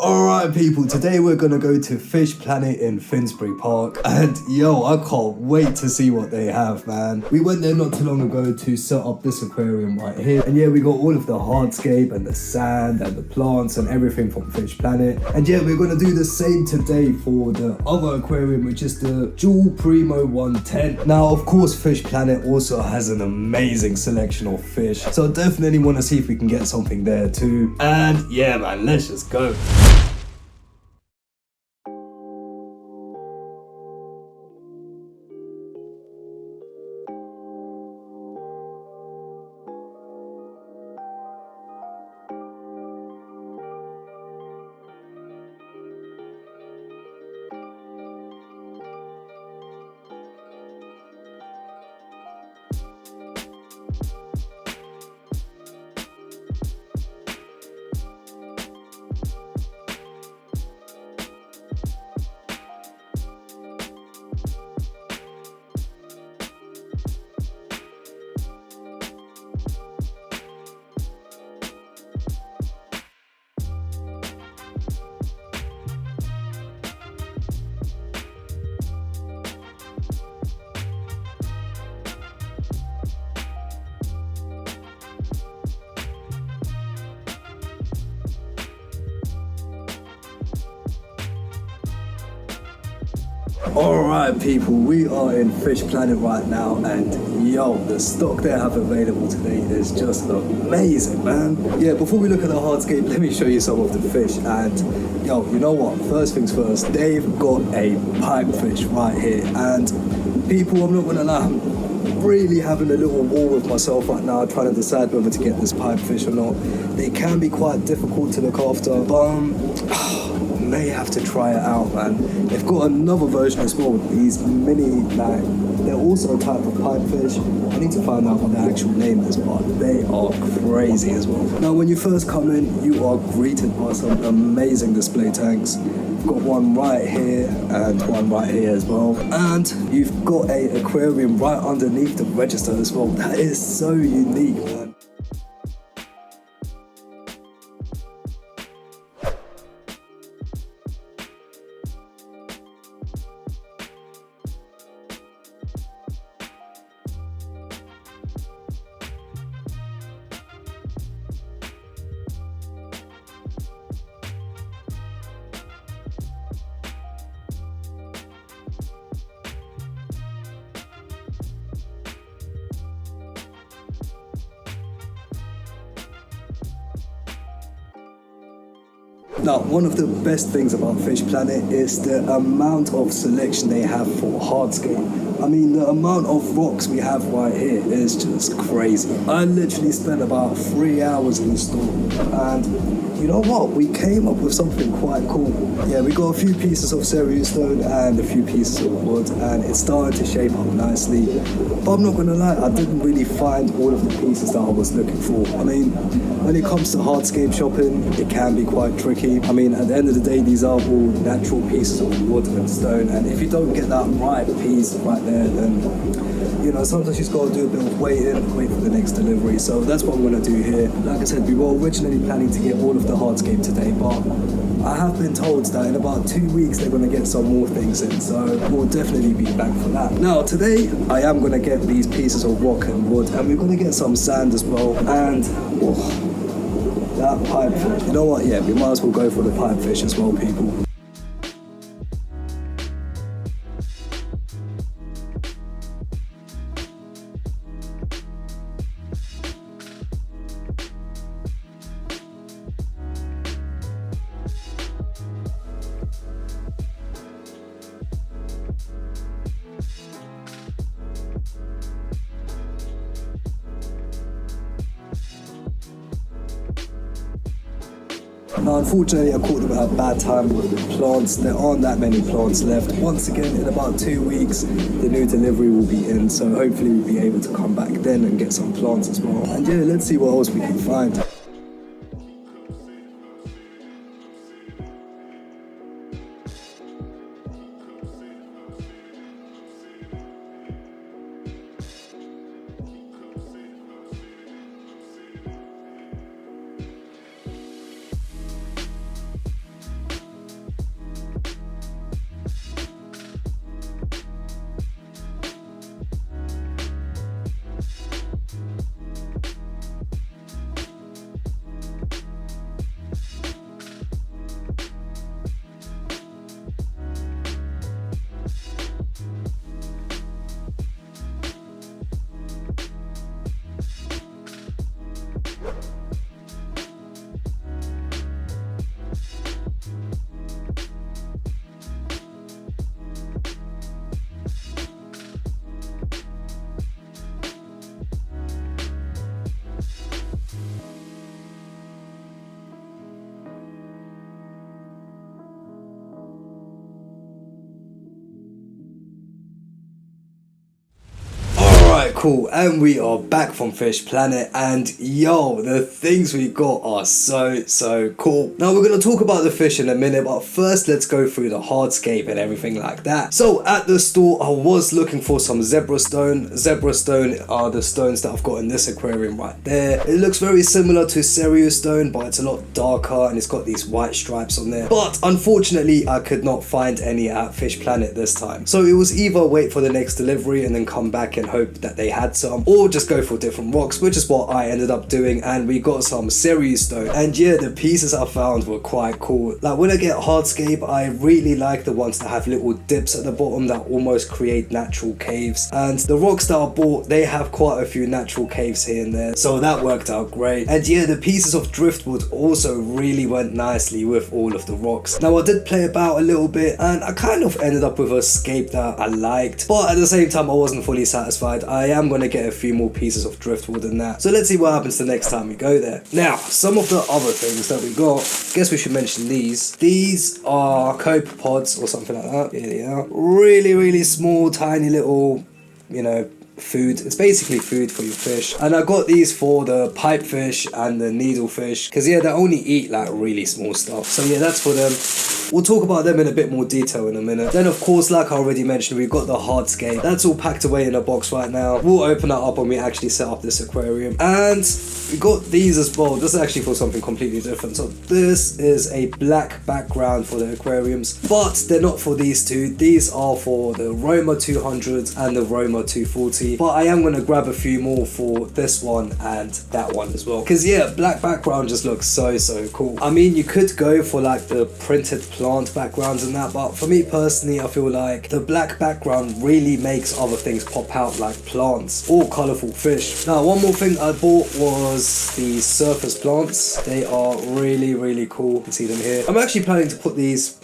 Alright people, today we're gonna go to Fish Planet in Finsbury Park, and yo, I can't wait to see what they have, man. We went there not too long ago to set up this aquarium right here, and yeah, we got all of the hardscape and the sand and the plants and everything from Fish Planet. And yeah, we're gonna do the same today for the other aquarium, which is the Jewel Primo 110. Now of course Fish Planet also has an amazing selection of fish, so definitely want to see if we can get something there too. And yeah man, let's just go. Alright people, we are in Fish Planet right now, and yo, the stock they have available today is just amazing, man. Yeah, before we look at the hardscape, let me show you some of the fish. And yo, you know what, first things first, they've got a pipefish right here. And people, I'm not gonna lie, I'm really having a little war with myself right now, trying to decide whether to get this pipefish or not. They can be quite difficult to look after, but may have to try it out, man. They've got another version as well, these mini, like, they're also a type of pipefish. I need to find out what the actual name is, but they are crazy as well. Now when you first come in, you are greeted by some amazing display tanks. You've got one right here and one right here as well, and you've got a aquarium right underneath the register as well. That is so unique, man. Now, one of the best things about Fish Planet is the amount of selection they have for hardscape. I mean, the amount of rocks we have right here is just crazy. I literally spent about 3 hours in the store, and you know what? We came up with something quite cool. Yeah, we got a few pieces of cerulean stone and a few pieces of wood, and it's starting to shape up nicely. But I'm not gonna lie, I didn't really find all of the pieces that I was looking for. I mean, when it comes to hardscape shopping, it can be quite tricky. I mean, at the end of the day, these are all natural pieces of wood and stone, and if you don't get that right piece right there, then you know, sometimes you just gotta do a bit of wait for the next delivery. So that's what I'm gonna do here. Like I said, we were originally planning to get all of the hardscape today, but I have been told that in about 2 weeks they're gonna get some more things in, so we'll definitely be back for that. Now today, I am gonna get these pieces of rock and wood, and we're gonna get some sand as well, and that pipefish. You know what, yeah, we might as well go for the pipefish as well, people. Now unfortunately I caught them at a bad time with the plants. There aren't that many plants left. Once again, in about 2 weeks the new delivery will be in, so hopefully we'll be able to come back then and get some plants as well. And yeah, let's see what else we can find. cool, and we are back from Fish Planet, and yo, the things we got are so cool. Now we're going to talk about the fish in a minute, but first let's go through the hardscape and everything like that. So at the store I was looking for some zebra stone. Zebra stone are the stones that I've got in this aquarium right there. It looks very similar to cereal stone, but it's a lot darker and it's got these white stripes on there. But unfortunately I could not find any at Fish Planet this time, so it was either wait for the next delivery and then come back and hope that they had some, or just go for different rocks, which is what I ended up doing, and we got some cereal stone. And yeah, the pieces I found were quite cool. Like when I get hardscape, I really like the ones that have little dips at the bottom that almost create natural caves, and the rocks that I bought, they have quite a few natural caves here and there, so that worked out great. And yeah, the pieces of driftwood also really went nicely with all of the rocks. Now I did play about a little bit and I kind of ended up with a scape that I liked, but at the same time I wasn't fully satisfied. I am going to get a few more pieces of driftwood in that, so let's see what happens the next time we go there. Now some of the other things that we got, I guess we should mention these are cope pods or something like that. Here they are, really small tiny little, you know, food. It's basically food for your fish, and I got these for the pipefish and the needlefish because yeah, they only eat like really small stuff, so yeah, that's for them. We'll talk about them in a bit more detail in a minute. Then of course, like I already mentioned, we've got the hardscape. That's all packed away in a box right now. We'll open that up when we actually set up this aquarium. And we got these as well. This is actually for something completely different. So this is a black background for the aquariums, but they're not for these two. These are for the Roma 200 and the Roma 240, but I am going to grab a few more for this one and that one as well, because yeah, black background just looks so cool. I mean, you could go for like the printed plant backgrounds and that, but for me personally, I feel like the black background really makes other things pop out, like plants or colourful fish. Now one more thing I bought was the surface plants. They are really cool. You can see them here. I'm actually planning to put these,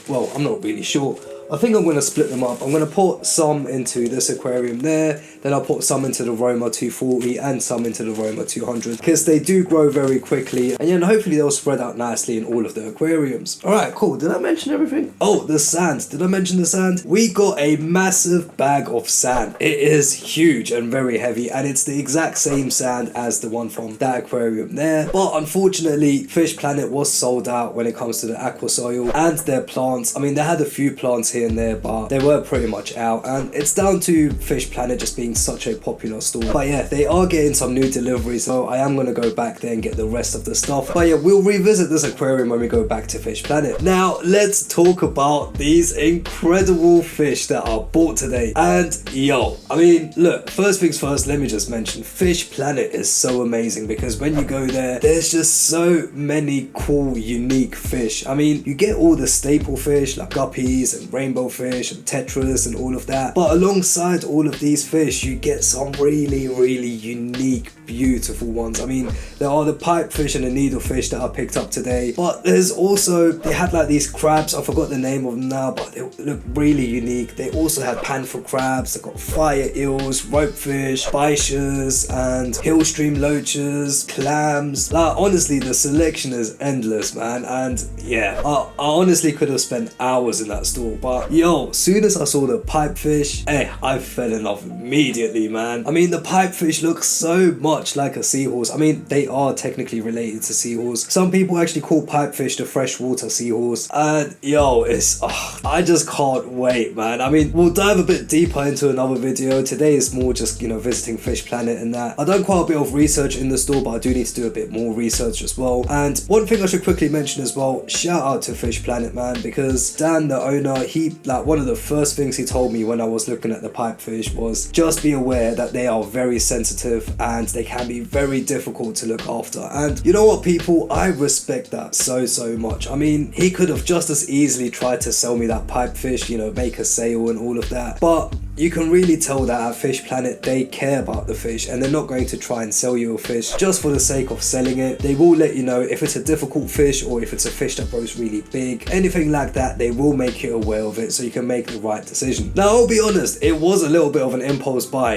well, I'm not really sure. I think I'm going to split them up. I'm going to put some into this aquarium there, then I'll put some into the Roma 240 and some into the Roma 200, because they do grow very quickly, and yeah, hopefully they'll spread out nicely in all of the aquariums. Alright, cool. Did I mention everything? Oh, the sand. Did I mention the sand? We got a massive bag of sand. It is huge and very heavy, and it's the exact same sand as the one from that aquarium there, but unfortunately Fish Planet was sold out when it comes to the aqua soil and their plants. I mean, they had a few plants here and there, but they were pretty much out, and it's down to Fish Planet just being such a popular store. But yeah, they are getting some new deliveries, so I am going to go back there and get the rest of the stuff. But yeah, we'll revisit this aquarium when we go back to Fish Planet. Now let's talk about these incredible fish that are bought today. And yo, I mean, look, first things first, let me just mention Fish Planet is so amazing, because when you go there, there's just so many cool unique fish. I mean, you get all the staple fish like guppies and rainbow fish and tetras and all of that, but alongside all of these fish you get some really unique, beautiful ones. I mean, there are the pipefish and the needlefish that I picked up today, but there's also, they had like these crabs, I forgot the name of them now, but they look really unique. They also had panfish crabs, they got fire eels, ropefish, biches, and hillstream loaches, clams. Like honestly, the selection is endless, man. And yeah, I honestly could have spent hours in that store, but yo, soon as I saw the pipefish, I fell in love immediately, man. I mean, the pipefish look so much like a seahorse. I mean, they are technically related to seahorse. Some people actually call pipefish the freshwater seahorse, and yo, it's I just can't wait, man. I mean, we'll dive a bit deeper into another video. Today is more just, you know, visiting Fish Planet and that. I've done quite a bit of research in the store, but I do need to do a bit more research as well. And one thing I should quickly mention as well, shout out to Fish Planet, man, because Dan, the owner, he, like, one of the first things he told me when I was looking at the pipefish was just be aware that they are very sensitive and they can be very difficult to look after. And you know what, people, I respect that so much. I mean, he could have just as easily tried to sell me that pipefish, you know, make a sale and all of that, but you can really tell that at Fish Planet they care about the fish, and they're not going to try and sell you a fish just for the sake of selling it. They will let you know if it's a difficult fish or if it's a fish that grows really big, anything like that. They will make you aware of it so you can make the right decision. Now I'll be honest, it was a little bit of an impulse buy.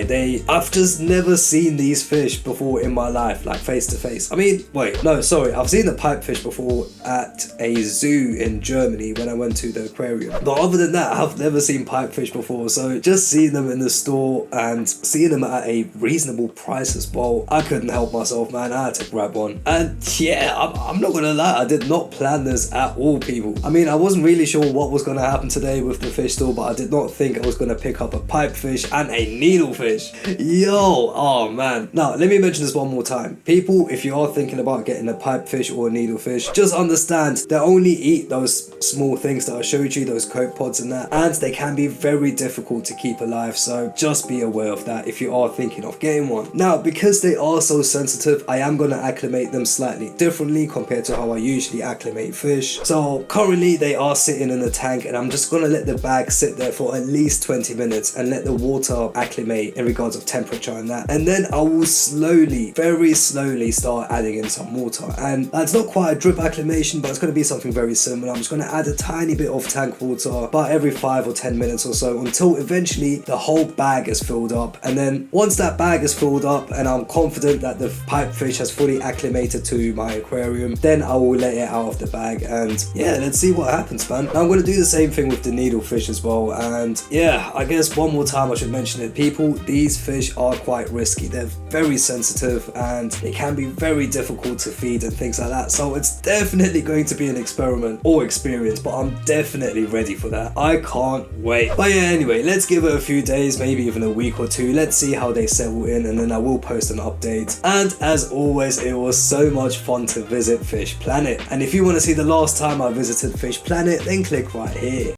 I've just never seen these fish before in my life, like face to face. I mean, wait, no, sorry, I've seen the pipefish before at a zoo in Germany when I went to the aquarium, but other than that I've never seen pipefish before. So just just seeing them in the store and seeing them at a reasonable price as well, I couldn't help myself, man. I had to grab one. And yeah, I'm not gonna lie, I did not plan this at all, people. I mean, I wasn't really sure what was gonna happen today with the fish store, but I did not think I was gonna pick up a pipefish and a needlefish. Yo, oh man. Now, let me mention this one more time. People, if you are thinking about getting a pipefish or a needlefish, just understand they only eat those small things that I showed you, those cope pods and that, and they can be very difficult to keep alive, so just be aware of that if you are thinking of getting one. Now, because they are so sensitive, I am going to acclimate them slightly differently compared to how I usually acclimate fish. So currently they are sitting in the tank, and I'm just going to let the bag sit there for at least 20 minutes and let the water acclimate in regards of temperature and that, and then I will slowly, very slowly start adding in some water. And that's not quite a drip acclimation, but it's going to be something very similar. I'm just going to add a tiny bit of tank water about every 5 or 10 minutes or so until eventually the whole bag is filled up. And then once that bag is filled up and I'm confident that the pipefish has fully acclimated to my aquarium, then I will let it out of the bag, and yeah, let's see what happens, man. Now I'm going to do the same thing with the needlefish as well, and yeah, I guess one more time I should mention it, people, these fish are quite risky. They're very sensitive and they can be very difficult to feed and things like that, so it's definitely going to be an experiment or experience, but I'm definitely ready for that. I can't wait. But yeah, anyway, let's give it a few days, maybe even a week or two. Let's see how they settle in, and then I will post an update. And as always, it was so much fun to visit Fish Planet, and if you want to see the last time I visited Fish Planet, then click right here.